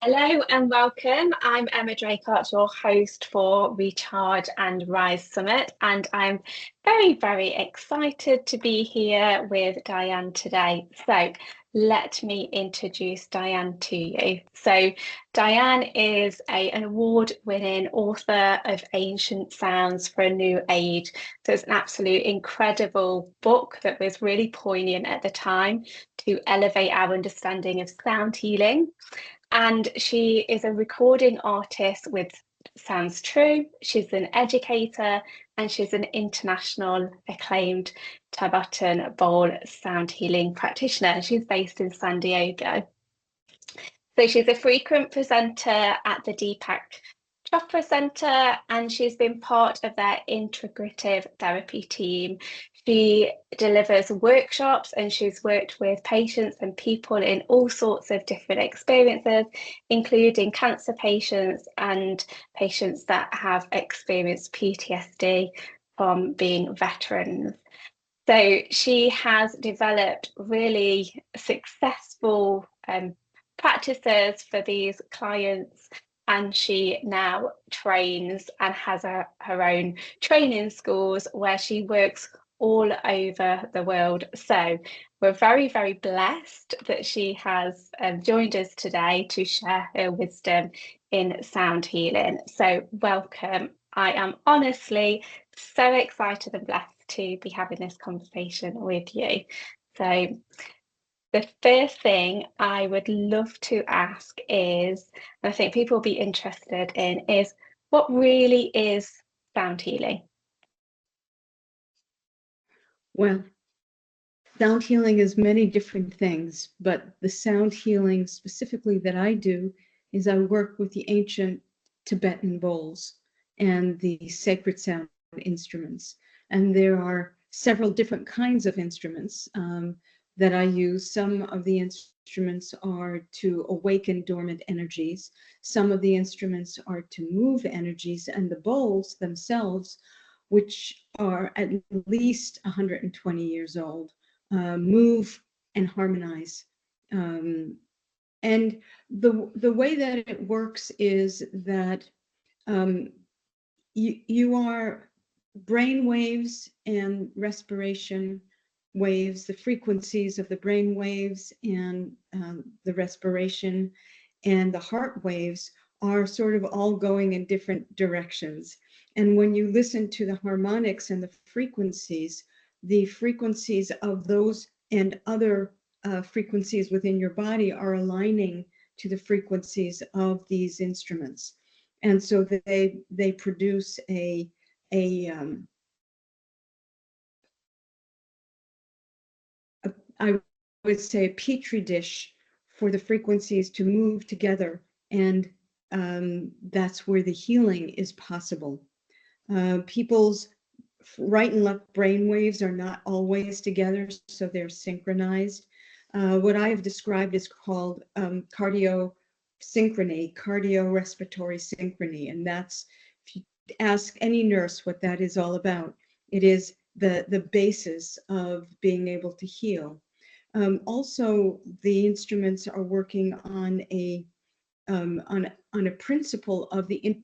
Hello and welcome. I'm Emma Draycott, your host for Recharge and Rise Summit, and I'm very excited to be here with Diane today. So let me introduce Diane to you. So Diane is an award-winning author of Ancient Sounds for a New Age. So it's an absolute incredible book that was really poignant at the time to elevate our understanding of sound healing. And she is a recording artist with Sounds True. She's an educator and she's an international acclaimed Tibetan bowl sound healing practitioner. She's based in San Diego. So she's a frequent presenter at the Deepak Chopra Centre, and she's been part of their integrative therapy team. She delivers workshops and she's worked with patients and people in all sorts of different experiences, including cancer patients and patients that have experienced PTSD from being veterans. So she has developed really successful practices for these clients, and she now trains and has her own training schools where she works all over the world. So we're very blessed that she has joined us today to share her wisdom in sound healing. So welcome. I am honestly so excited and blessed to be having this conversation with you. So the first thing I would love to ask is, and I think people will be interested in, is what really is sound healing? Well, sound healing is many different things, but the sound healing specifically that I do is I work with the ancient Tibetan bowls and the sacred sound instruments. And there are several different kinds of instruments that I use. Some of the instruments are to awaken dormant energies. Some of the instruments are to move energies, and the bowls themselves, which are at least 120 years old, move and harmonize. And the way that it works is that you are brain waves and respiration waves, the frequencies of the brain waves and the respiration and the heart waves are sort of all going in different directions. And when you listen to the harmonics and the frequencies of those and other frequencies within your body are aligning to the frequencies of these instruments. And so they produce I would say a petri dish for the frequencies to move together, and that's where the healing is possible. People's right and left brain waves are not always together, so they're synchronized. What I have described is called cardiorespiratory synchrony, and that's, if you ask any nurse what that is all about, it is the basis of being able to heal. Also, the instruments are working on a principle of the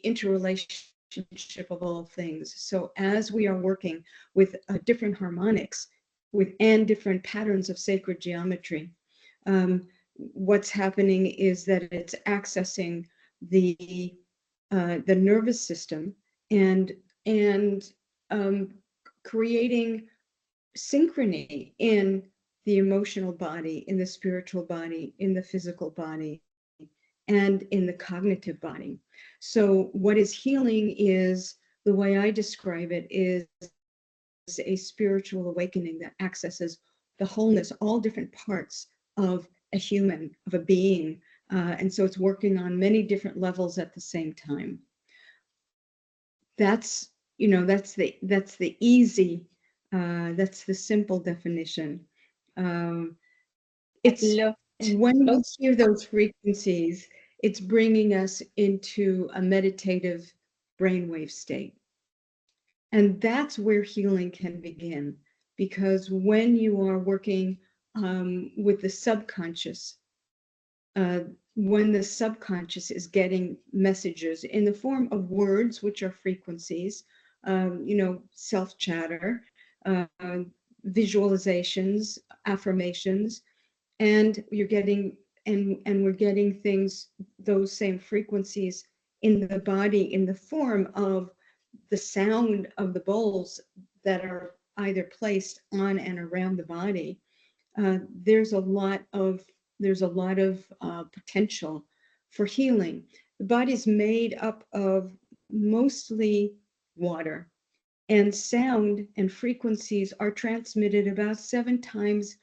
interrelationship of all things. So as we are working with different harmonics and different patterns of sacred geometry, what's happening is that it's accessing the nervous system and creating synchrony in the emotional body, in the spiritual body, in the physical body, and in the cognitive body. So what is healing is, the way I describe it, is a spiritual awakening that accesses the wholeness, all different parts of a human, of a being. And so it's working on many different levels at the same time. That's the easy, that's the simple definition. It's when we hear those frequencies, it's bringing us into a meditative brainwave state. And that's where healing can begin, because when you are working with the subconscious, when the subconscious is getting messages in the form of words, which are frequencies, self-chatter, uh, visualizations, affirmations, and you're getting and we're getting things, those same frequencies in the body in the form of the sound of the bowls that are either placed on and around the body. There's a lot of potential for healing. The body's made up of mostly water, and sound and frequencies are transmitted about 7 times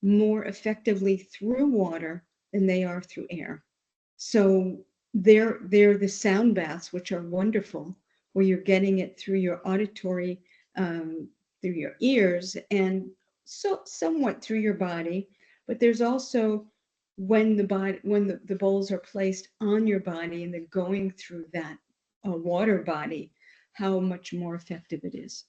more effectively through water than they are through air. So they're the sound baths, which are wonderful, where you're getting it through your auditory, through your ears, and so somewhat through your body. But there's also when the bowls are placed on your body and they're going through that water body, how much more effective it is.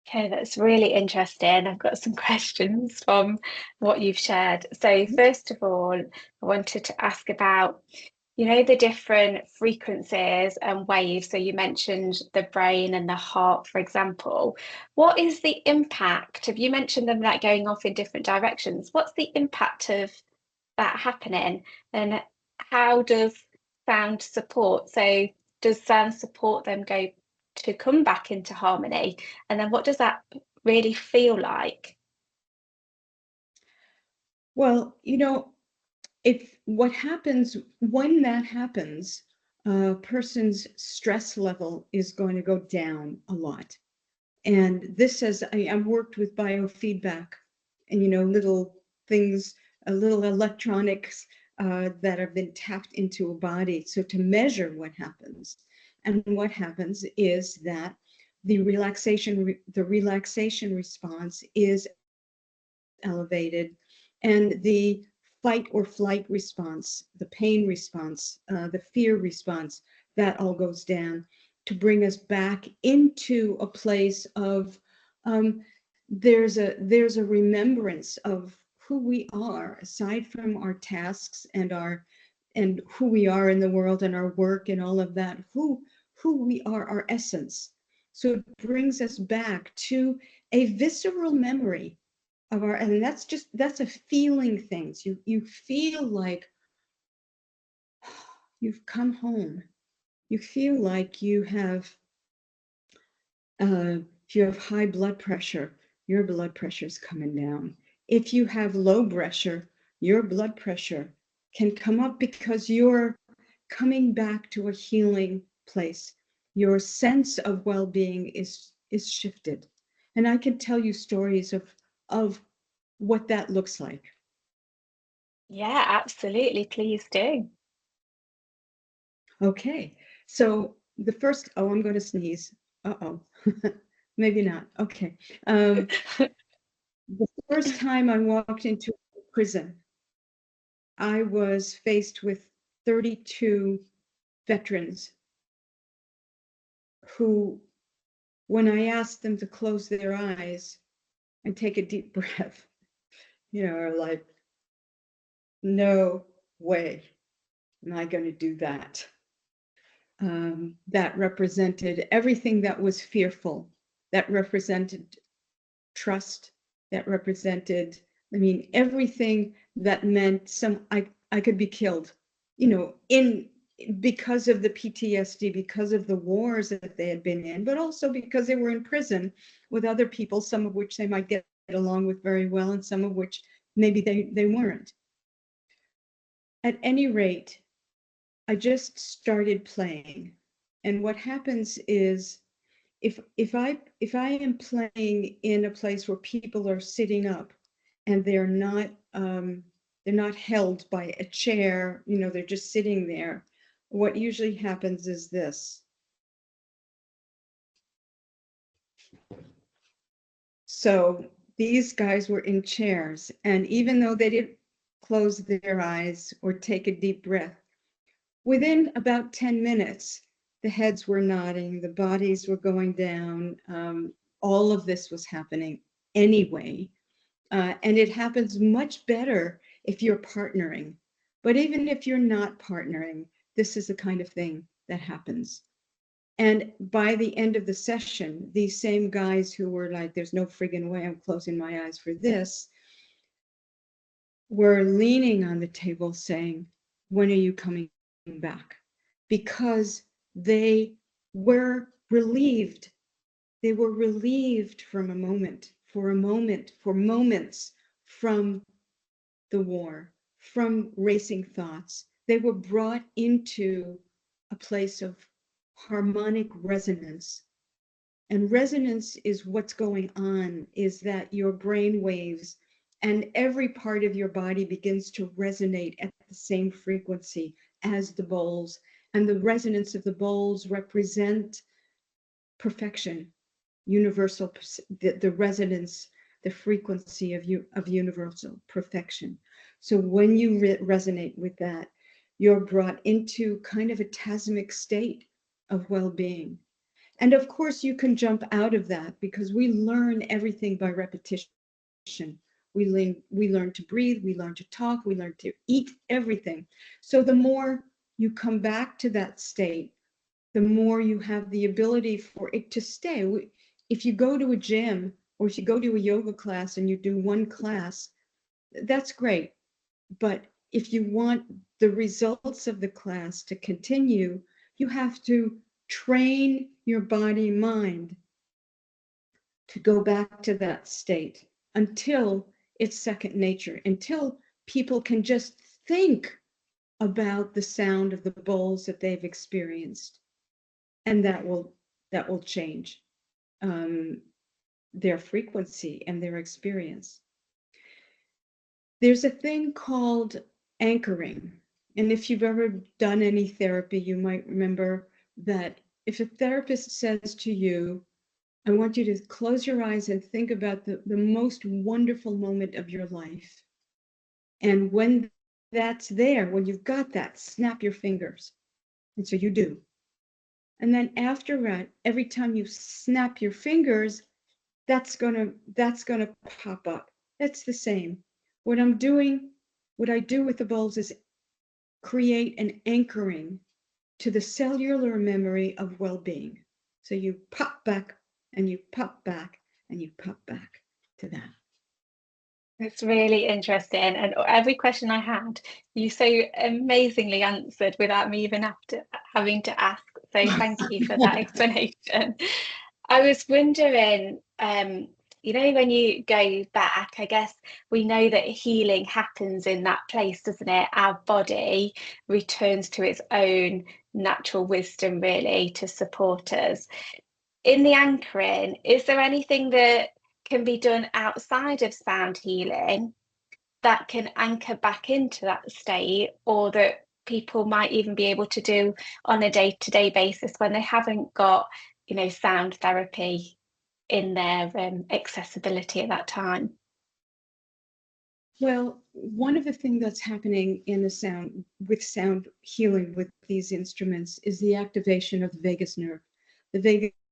Okay, that's really interesting. I've got some questions from what you've shared. So first of all, I wanted to ask about, the different frequencies and waves. So you mentioned the brain and the heart, for example. What is the impact? Have you mentioned them like going off in different directions? What's the impact of that happening? And how does sound support? So does sound support them go to come back into harmony? And then what does that really feel like? Well, if what happens when that happens, a person's stress level is going to go down a lot. And this says, I've worked with biofeedback and, little things, little electronics that have been tapped into a body. So to measure what happens. And what happens is that the relaxation response is elevated, and the fight or flight response, the pain response, the fear response, that all goes down to bring us back into a place of there's a remembrance of who we are aside from our tasks and who we are in the world and our work and all of that, who we are, our essence. So it brings us back to a visceral memory of our, and that's a feeling things. You feel like you've come home. You feel like you have if you have high blood pressure, your blood pressure is coming down. If you have low pressure, your blood pressure can come up because you're coming back to a healing place. Your sense of well-being is shifted. And I can tell you stories of what that looks like. Yeah, absolutely. Please do. Okay, so the first, oh, I'm going to sneeze. Uh-oh, maybe not. Okay. The first time I walked into a prison, I was faced with 32 veterans who, when I asked them to close their eyes and take a deep breath, are like, no way am I going to do that. That represented everything that was fearful, that represented trust, that represented, everything that meant I could be killed, in because of the PTSD, because of the wars that they had been in, but also because they were in prison with other people, some of which they might get along with very well, and some of which maybe they weren't. At any rate, I just started playing. And what happens is if I am playing in a place where people are sitting up and they're not held by a chair, they're just sitting there, what usually happens is this. So these guys were in chairs, and even though they didn't close their eyes or take a deep breath, within about 10 minutes, the heads were nodding, the bodies were going down. All of this was happening anyway. And it happens much better if you're partnering. But even if you're not partnering, this is the kind of thing that happens. And by the end of the session, these same guys who were like, there's no friggin' way I'm closing my eyes for this, were leaning on the table saying, when are you coming back? Because they were relieved. They were relieved from a moment, for moments from the war, from racing thoughts. They were brought into a place of harmonic resonance. And resonance is what's going on, is that your brain waves and every part of your body begins to resonate at the same frequency as the bowls. And the resonance of the bowls represent perfection, universal, the resonance, the frequency of universal perfection. So when you resonate with that, you're brought into kind of a tasmic state of well-being. And of course, you can jump out of that because we learn everything by repetition. We learn to breathe, we learn to talk, we learn to eat, everything. So the more you come back to that state, the more you have the ability for it to stay. If you go to a gym or if you go to a yoga class and you do one class, that's great. But if you want the results of the class to continue, you have to train your body mind to go back to that state until it's second nature, until people can just think about the sound of the bowls that they've experienced, and that will change their frequency and their experience. There's a thing called anchoring. And if you've ever done any therapy, you might remember that if a therapist says to you, I want you to close your eyes and think about the most wonderful moment of your life. And when that's there, when you've got that, snap your fingers. And so you do. And then after that, every time you snap your fingers, that's gonna pop up. That's the same. What I do with the bowls is create an anchoring to the cellular memory of well-being. So you pop back and you pop back and you pop back to that. It's really interesting, and every question I had, you so amazingly answered without me even having to ask. So thank you for that explanation. I was wondering, when you go back, I guess we know that healing happens in that place, doesn't it? Our body returns to its own natural wisdom, really, to support us. In the anchoring, is there anything that can be done outside of sound healing that can anchor back into that state, or that people might even be able to do on a day-to-day basis when they haven't got, sound therapy in their accessibility at that time? Well, one of the things that's happening in the sound healing with these instruments is the activation of the vagus nerve. The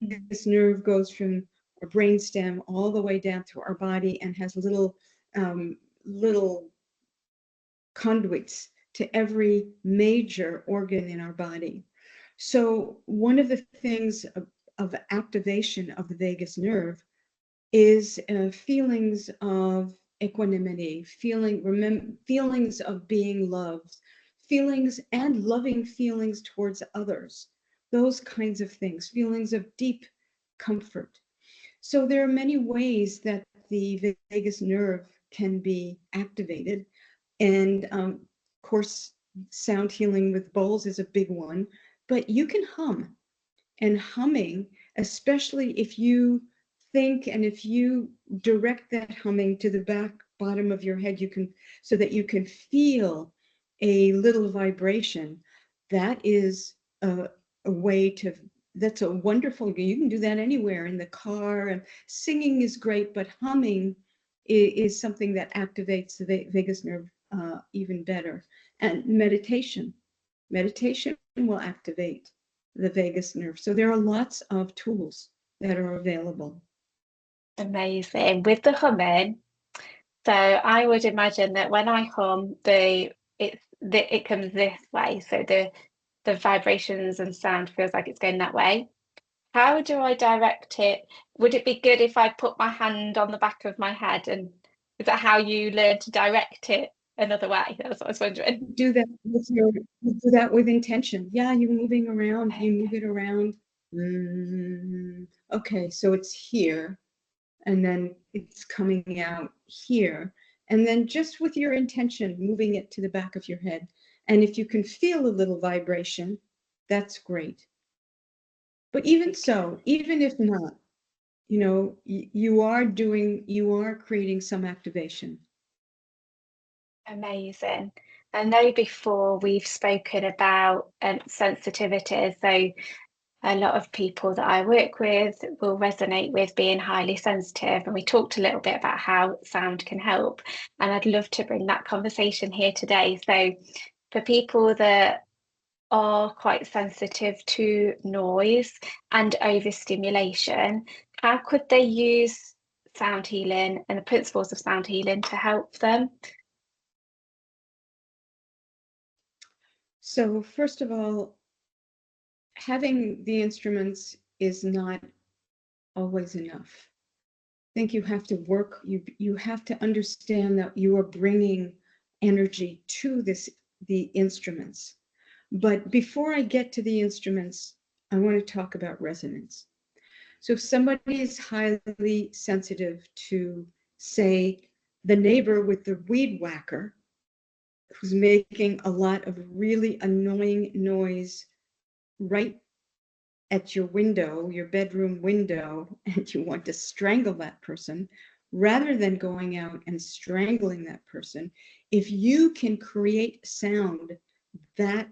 vagus nerve goes from our brainstem all the way down through our body and has little conduits to every major organ in our body. So one of the things of activation of the vagus nerve is feelings of equanimity, feelings of being loved, feelings and loving feelings towards others, those kinds of things, feelings of deep comfort. So there are many ways that the vagus nerve can be activated. And of course, sound healing with bowls is a big one, but you can hum. And humming, especially if you think and if you direct that humming to the bottom of your head, so that you can feel a little vibration. That is a way that's a wonderful, you can do that anywhere in the car. And singing is great, but humming is something that activates the vagus nerve even better. And meditation will activate the vagus nerve. So there are lots of tools that are available. Amazing. With the humming, so I would imagine that when I hum, the it comes this way, so the vibrations and sound feels like it's going that way. How do I direct it? Would it be good if I put my hand on the back of my head? And is that how you learn to direct it another way? That's what I was wondering. Do that with you do that with intention. Yeah, you're moving around, you move it around. Okay, so it's here, and then it's coming out here. And then just with your intention, moving it to the back of your head. And if you can feel a little vibration, that's great. But even so, even if not, you know, you are creating some activation. Amazing. I know before we've spoken about sensitivity, so a lot of people that I work with will resonate with being highly sensitive. And we talked a little bit about how sound can help. And I'd love to bring that conversation here today. So, for people that are quite sensitive to noise and overstimulation, how could they use sound healing and the principles of sound healing to help them? So first of all, having the instruments is not always enough. I think you have to work, you have to understand that you are bringing energy to the instruments. But before I get to the instruments, I want to talk about resonance. So if somebody is highly sensitive to, say, the neighbor with the weed whacker, who's making a lot of really annoying noise right at your window, your bedroom window, and you want to strangle that person, rather than going out and strangling that person, if you can create sound that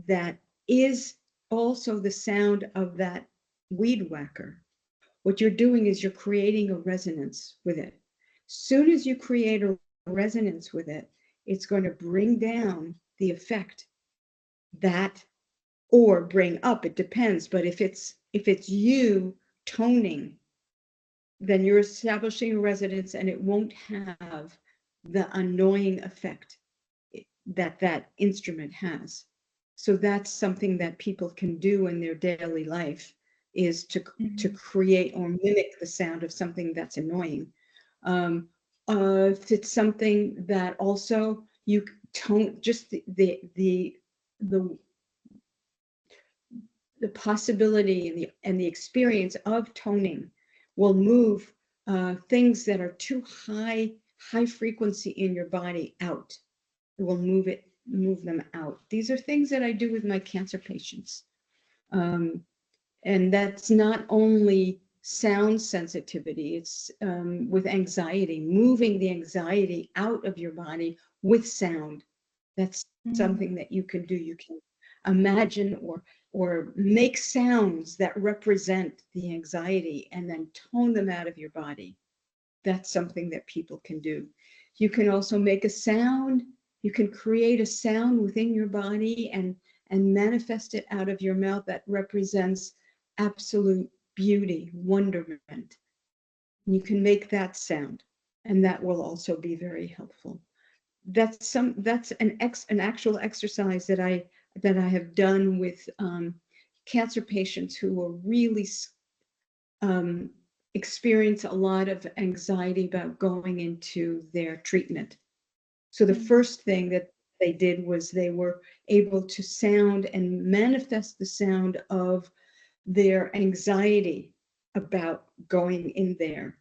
that is also the sound of that weed whacker, what you're doing is you're creating a resonance with it. Soon as you create a resonance with it, it's going to bring down the effect that, or bring up, it depends. But if it's you toning, then you're establishing a resonance, and it won't have the annoying effect that that instrument has. So that's something that people can do in their daily life, is to create or mimic the sound of something that's annoying. If it's something that also you tone, just the possibility and the experience of toning will move things that are too high frequency in your body out. It will move them out. These are things that I do with my cancer patients. And that's not only sound sensitivity, it's with anxiety, moving the anxiety out of your body with sound. That's something that you can do. You can imagine or make sounds that represent the anxiety and then tone them out of your body. That's something that people can do. You can also make a sound. You can create a sound within your body and manifest it out of your mouth that represents absolute beauty, wonderment. You can make that sound, and that will also be very helpful. That's an actual exercise that I have done with cancer patients who are really experience a lot of anxiety about going into their treatment. So the first thing that they did was they were able to sound and manifest the sound of their anxiety about going in there.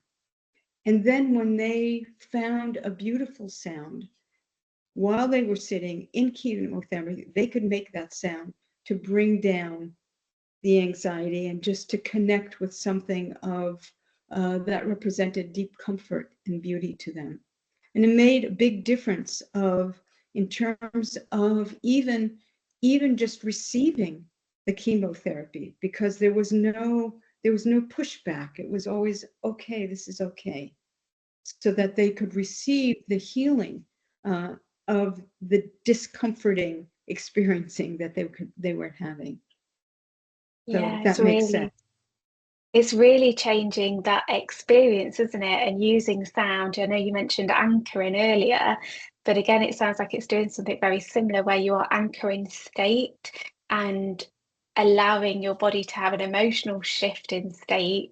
And then when they found a beautiful sound, while they were sitting in chemotherapy, they could make that sound to bring down the anxiety and just to connect with something of that represented deep comfort and beauty to them. And it made a big difference in terms of even just receiving the chemotherapy, because there was no pushback. It was always, okay, this is okay, so that they could receive the healing of the discomforting experiencing that they were having. So Yeah, that makes sense. it's really changing that experience, isn't it? And using sound. I know you mentioned anchoring earlier. But again, it sounds like it's doing something very similar where you are anchoring state and allowing your body to have an emotional shift in state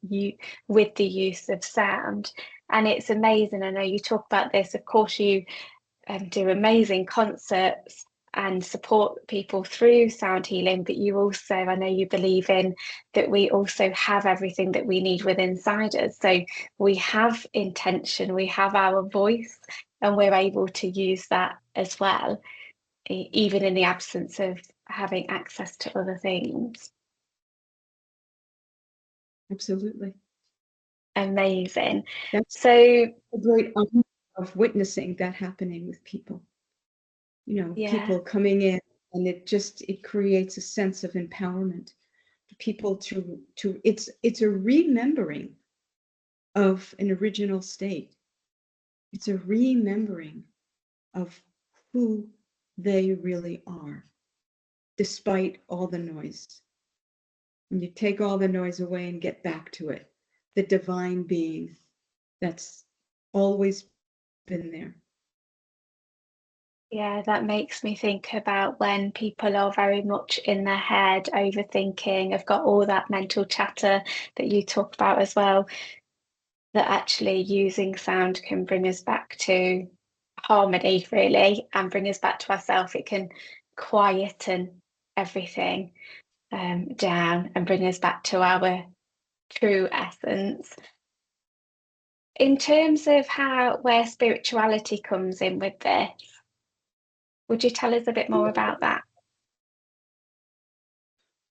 with the use of sound. And it's amazing. I know you talk about this. Of course, you do amazing concerts and support people through sound healing, but you also, I know you believe in that we also have everything that we need within inside us. So we have intention, we have our voice, and we're able to use that as well, even in the absence of having access to other things. Absolutely. Amazing. That's So a great honor of witnessing that happening with people. yeah, People coming in, and it creates a sense of empowerment for people it's a remembering of an original state. It's a remembering of who they really are, despite all the noise. When you take all the noise away and get back to it, the divine being that's always been there. yeah, that makes me think about when people are very much in their head, overthinking, have got all that mental chatter that you talk about as well, that actually using sound can bring us back to harmony, really, and bring us back to ourselves. It can quieten everything down and bring us back to our true essence. In terms of where spirituality comes in with this, would you tell us a bit more about that?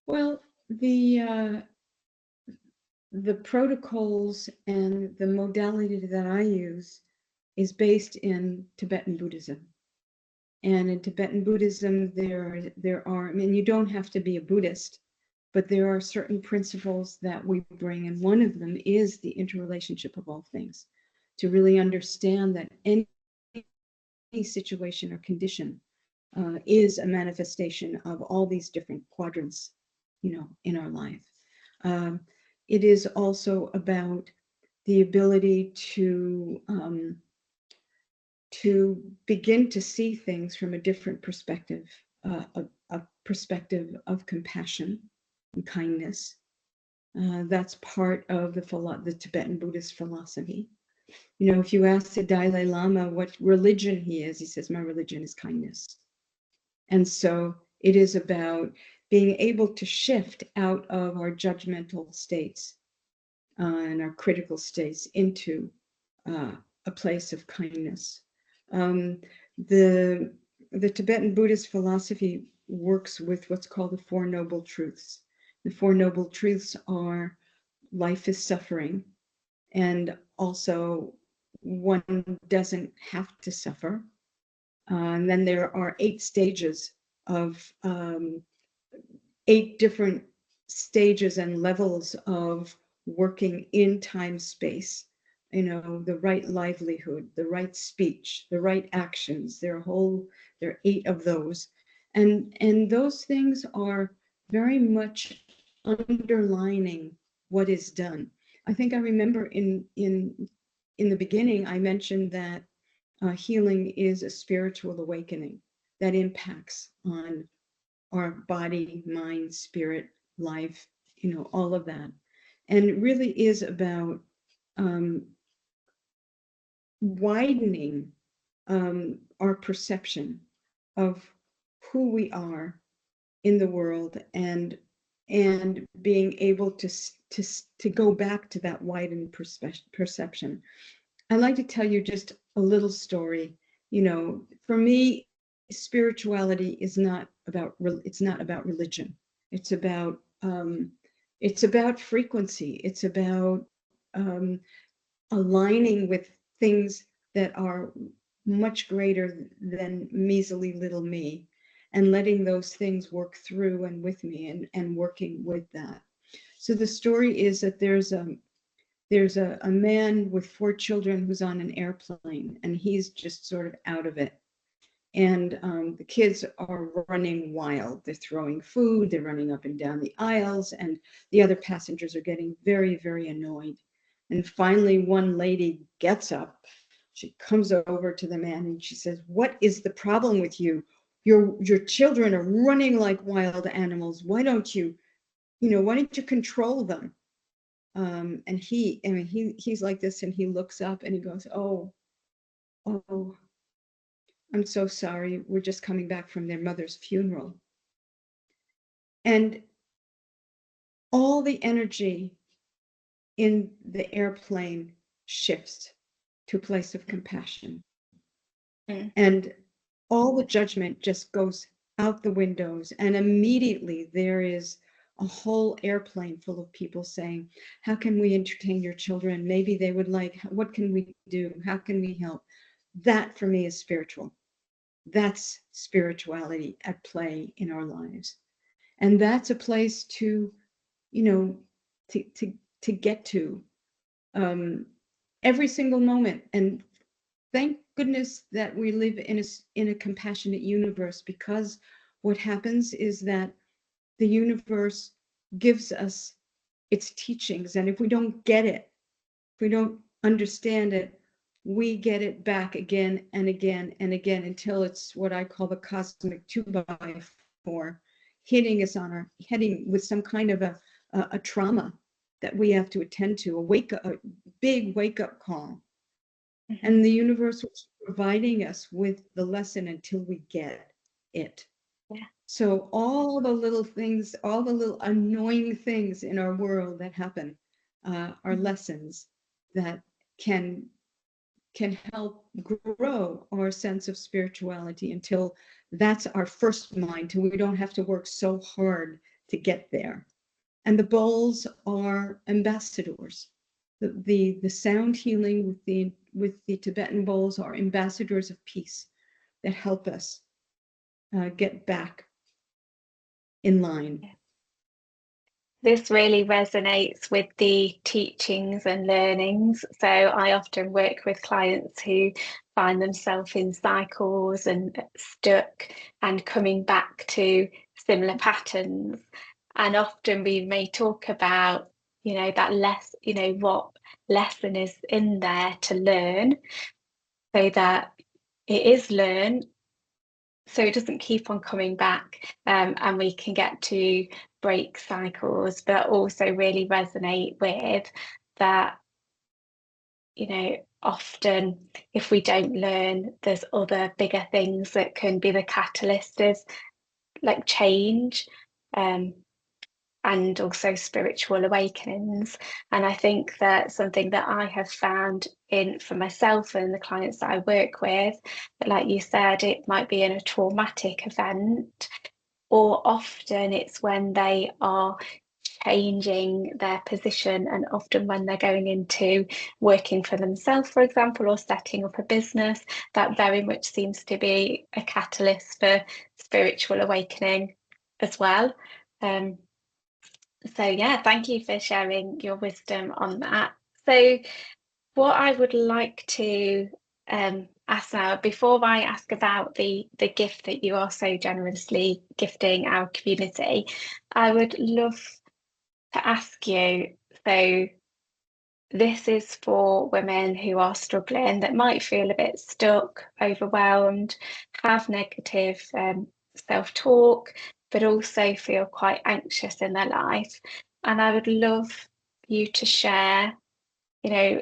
Well, the protocols and the modality that I use is based in Tibetan Buddhism. And in Tibetan Buddhism, there are, I mean, you don't have to be a Buddhist, but there are certain principles that we bring. And one of them is the interrelationship of all things, to really understand that any situation or condition is a manifestation of all these different quadrants, in our life. It is also about the ability to begin to see things from a different perspective, a perspective of compassion and kindness. That's part of the Tibetan Buddhist philosophy. If you ask the Dalai Lama what religion he is, he says, my religion is kindness. And so it is about being able to shift out of our judgmental states and our critical states into a place of kindness. The Tibetan Buddhist philosophy works with what's called the Four Noble Truths. The Four Noble Truths are life is suffering, and also one doesn't have to suffer. And then there are 8 stages of 8 different stages and levels of working in time space. The right livelihood, the right speech, the right actions. There are 8 of those, and those things are very much underlining what is done. I think I remember in the beginning I mentioned that healing is a spiritual awakening that impacts on our body, mind, spirit, life, all of that. And it really is about widening our perception of who we are in the world, and being able to go back to that widened perception. I'd like to tell you just a little story. For me, spirituality is not about religion. It's about frequency. It's about aligning with things that are much greater than measly little me, and letting those things work through and with me, and working with that. So the story is that there's a man with 4 children who's on an airplane, and he's just sort of out of it. And the kids are running wild. They're throwing food, they're running up and down the aisles, and the other passengers are getting very, very annoyed. And finally, one lady gets up She comes over to the man and she says, "What is the problem with you? Your children are running like wild animals. Why don't you control them?" And he's like this, and he looks up and he goes, "Oh, I'm so sorry. We're just coming back from their mother's funeral." And all the energy in the airplane shifts to a place of compassion. And all the judgment just goes out the windows. And immediately there is a whole airplane full of people saying, "How can we entertain your children? Maybe they would like, what can we do? How can we help?" That for me is spiritual. That's spirituality at play in our lives. And that's a place to, to get to every single moment. And thank goodness that we live in a compassionate universe, because what happens is that the universe gives us its teachings, and if we don't get it, if we don't understand it, we get it back again and again and again until it's what I call the cosmic 2x4, hitting us on our heading with some kind of a trauma that we have to attend to, a big wake-up call. And the universe was providing us with the lesson until we get it. Yeah. So all the little things, all the little annoying things in our world that happen are lessons that can help grow our sense of spirituality until that's our first mind, till we don't have to work so hard to get there. And the bowls are ambassadors. The sound healing with the Tibetan bowls are ambassadors of peace that help us get back in line. This really resonates with the teachings and learnings. So I often work with clients who find themselves in cycles and stuck and coming back to similar patterns. And often we may talk about, what lesson is in there to learn, so that it is learned, so it doesn't keep on coming back, and we can get to break cycles, but also really resonate with that, often if we don't learn, there's other bigger things that can be the catalyst of like change, and also spiritual awakenings. And I think that something that I have found for myself and the clients that I work with, like you said, it might be in a traumatic event, or often it's when they are changing their position, and often when they're going into working for themselves, for example, or setting up a business, that very much seems to be a catalyst for spiritual awakening as well. So yeah, thank you for sharing your wisdom on that. So what I would like to ask now, before I ask about the gift that you are so generously gifting our community, I would love to ask you, so this is for women who are struggling, that might feel a bit stuck, overwhelmed, have negative self-talk, but also feel quite anxious in their life. And I would love you to share,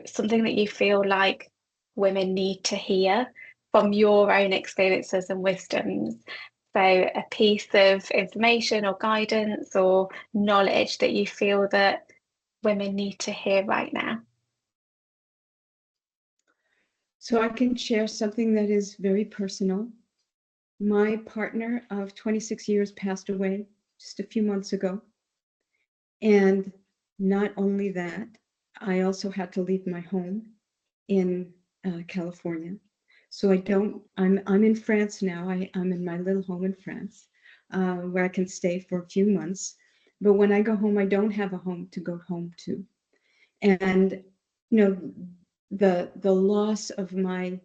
something that you feel like women need to hear from your own experiences and wisdoms. So a piece of information or guidance or knowledge that you feel that women need to hear right now. So I can share something that is very personal. My partner of 26 years passed away just a few months ago. And not only that, I also had to leave my home in California. So I'm in France now. I'm in my little home in France, where I can stay for a few months. But when I go home, I don't have a home to go home to. And, the loss of the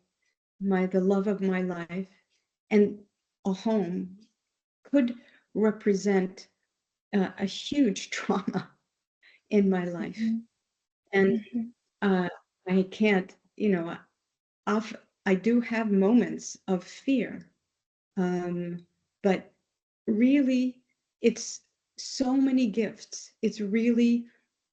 love of my life and a home could represent a huge trauma in my life. And I can't, I do have moments of fear, but really, it's so many gifts. It's really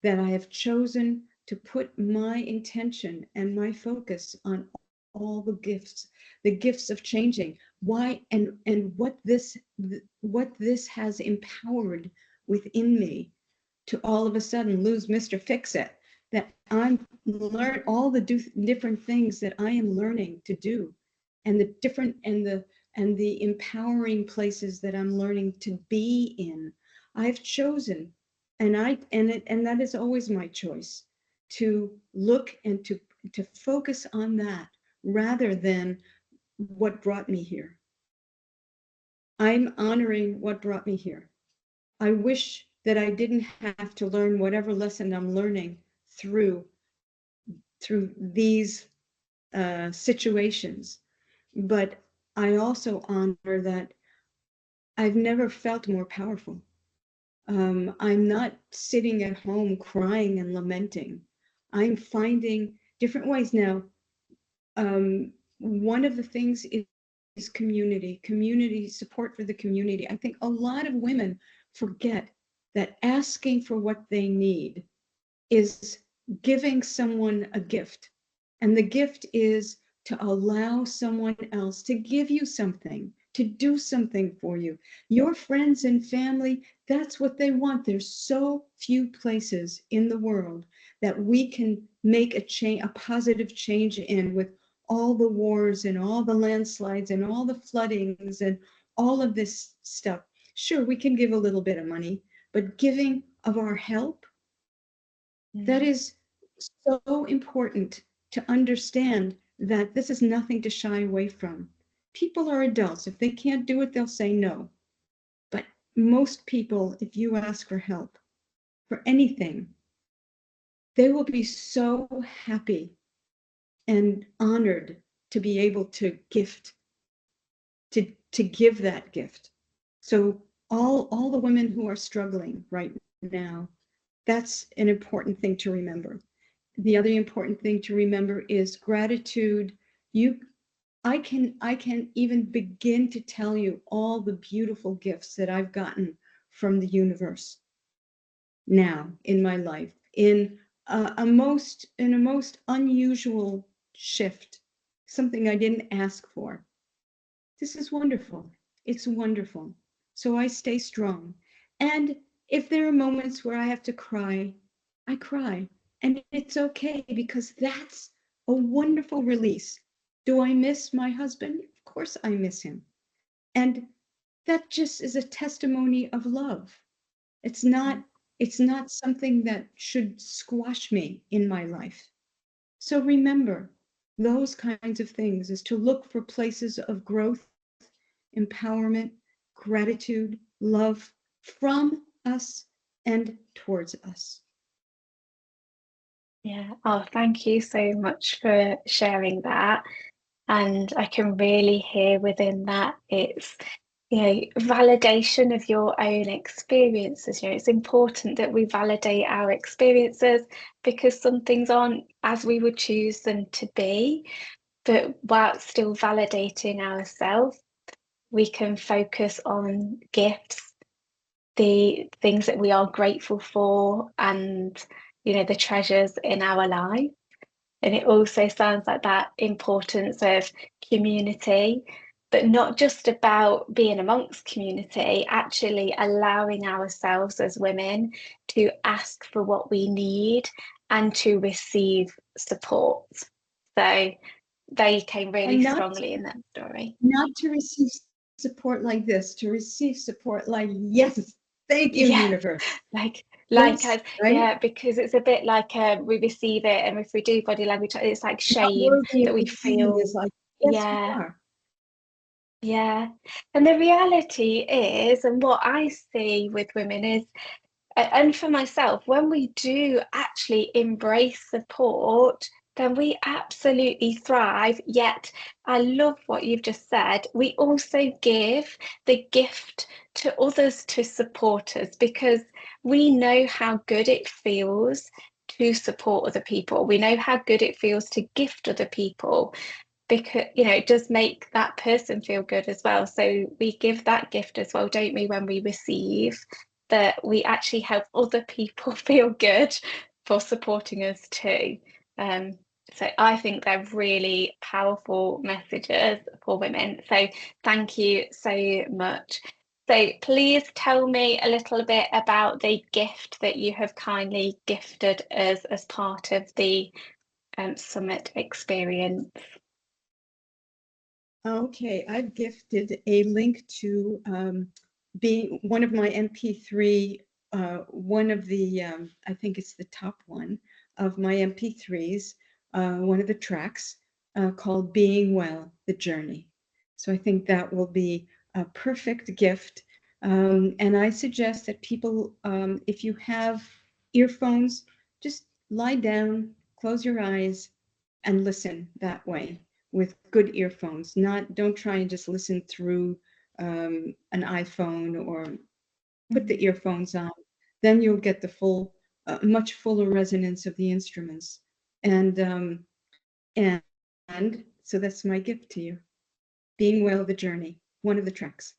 that I have chosen to put my intention and my focus on all the gifts of changing. Why and what this has empowered within me to all of a sudden lose Mr. Fix-It. That I'm learn all the different things that I am learning to do, and the different and the empowering places that I'm learning to be in. I've chosen, and that is always my choice, to look and to focus on that rather than what brought me here. I'm honoring what brought me here. I wish that I didn't have to learn whatever lesson I'm learning through these situations, but I also honor that I've never felt more powerful. I'm not sitting at home crying and lamenting. I'm finding different ways now. One of the things is community support for the community. I think a lot of women forget that asking for what they need is giving someone a gift. And the gift is to allow someone else to give you something, to do something for you. Your friends and family, that's what they want. There's so few places in the world that we can make a positive change in, with all the wars and all the landslides and all the floodings and all of this stuff. Sure, we can give a little bit of money, but giving of our help, that is so important to understand that this is nothing to shy away from. People are adults. If they can't do it, they'll say no. But most people, if you ask for help for anything, they will be so happy and honored to be able to give that gift. So all the women who are struggling right now, that's an important thing to remember. The other important thing to remember is gratitude. I can even begin to tell you all the beautiful gifts that I've gotten from the universe now in my life, in a most unusual shift, something I didn't ask for. This is wonderful. It's wonderful. So I stay strong. And if there are moments where I have to cry, I cry. And it's okay, because that's a wonderful release. Do I miss my husband? Of course I miss him. And that just is a testimony of love. It's not something that should squash me in my life. So remember, those kinds of things is to look for places of growth, empowerment, gratitude, love from us and towards us. Yeah. Oh, thank you so much for sharing that. And I can really hear within that it's, validation of your own experiences. It's important that we validate our experiences, because some things aren't as we would choose them to be, but while still validating ourselves, we can focus on gifts, the things that we are grateful for, and the treasures in our life. And it also sounds like that importance of community, but not just about being amongst community, actually allowing ourselves as women to ask for what we need and to receive support. So they came really strongly in that story. Not to receive support like this, to receive support like, yes, thank you, universe. Like yes, as, right? Yeah, because it's a bit like we receive it, and if we do body language, it's like shame that we feel. Like, yes, Yeah. you are. Yeah. And the reality is, and what I see with women is, and for myself, when we do actually embrace support, then we absolutely thrive. Yet, I love what you've just said. We also give the gift to others to support us, because we know how good it feels to support other people. We know how good it feels to gift other people, because it does make that person feel good as well. So we give that gift as well, don't we, when we receive, that we actually help other people feel good for supporting us too. So I think they're really powerful messages for women. So thank you so much. So please tell me a little bit about the gift that you have kindly gifted us as part of the summit experience. Okay, I've gifted a link to being one of my MP3, one of the, I think it's the top one of my MP3s, one of the tracks called Being Well, The Journey. So I think that will be a perfect gift. And I suggest that people, if you have earphones, just lie down, close your eyes, and listen that way with good earphones. Don't try and just listen through an iPhone, or put the earphones on. Then you'll get the full, much fuller resonance of the instruments. And so that's my gift to you. Being Well, The Journey, one of the tracks.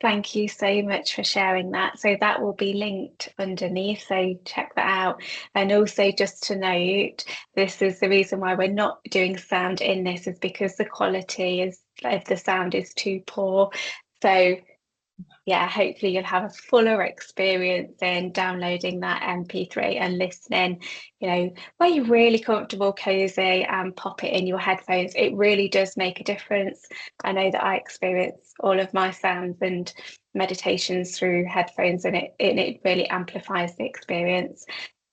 Thank you so much for sharing that. So that will be linked underneath, so check that out. And also, just to note, this is the reason why we're not doing sound in this, is because the quality of the sound is too poor. So yeah, hopefully you'll have a fuller experience in downloading that MP3 and listening, where you're really comfortable, cozy, and pop it in your headphones. It really does make a difference. I know that I experience all of my sounds and meditations through headphones, and it really amplifies the experience.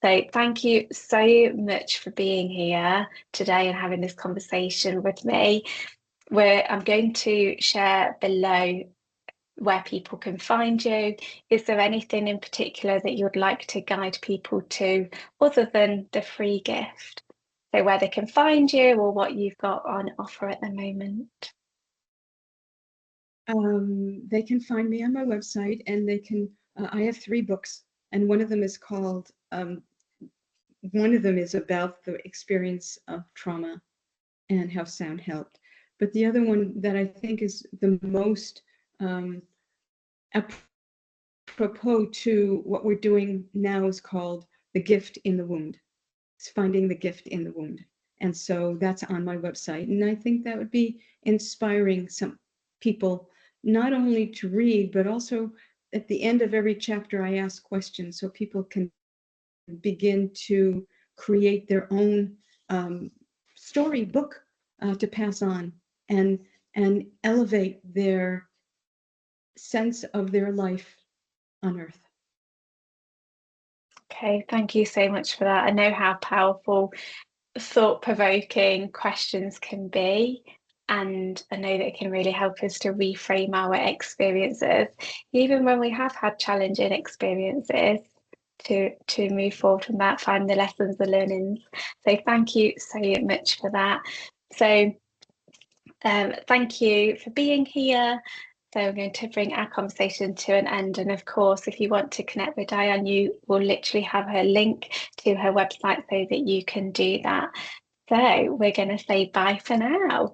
So thank you so much for being here today and having this conversation with me. I'm going to share below where people can find you. Is there anything in particular that you'd like to guide people to, other than the free gift? So where they can find you, or what you've got on offer at the moment? They can find me on my website, and they can, I have 3 books, and one of them is called, one of them is about the experience of trauma and how sound helped. But the other one that I think is the most apropos to what we're doing now is called The Gift in the Wound. It's finding the gift in the wound. And so that's on my website. And I think that would be inspiring some people, not only to read, but also at the end of every chapter, I ask questions so people can begin to create their own storybook to pass on, and elevate their sense of their life on earth. Okay, thank you so much for that. I know how powerful thought-provoking questions can be, and I know that it can really help us to reframe our experiences, even when we have had challenging experiences, to move forward from that, find the lessons, the learnings. So thank you so much for that. So thank you for being here. So we're going to bring our conversation to an end. And of course, if you want to connect with Diane, you will literally have her link to her website so that you can do that. So we're going to say bye for now.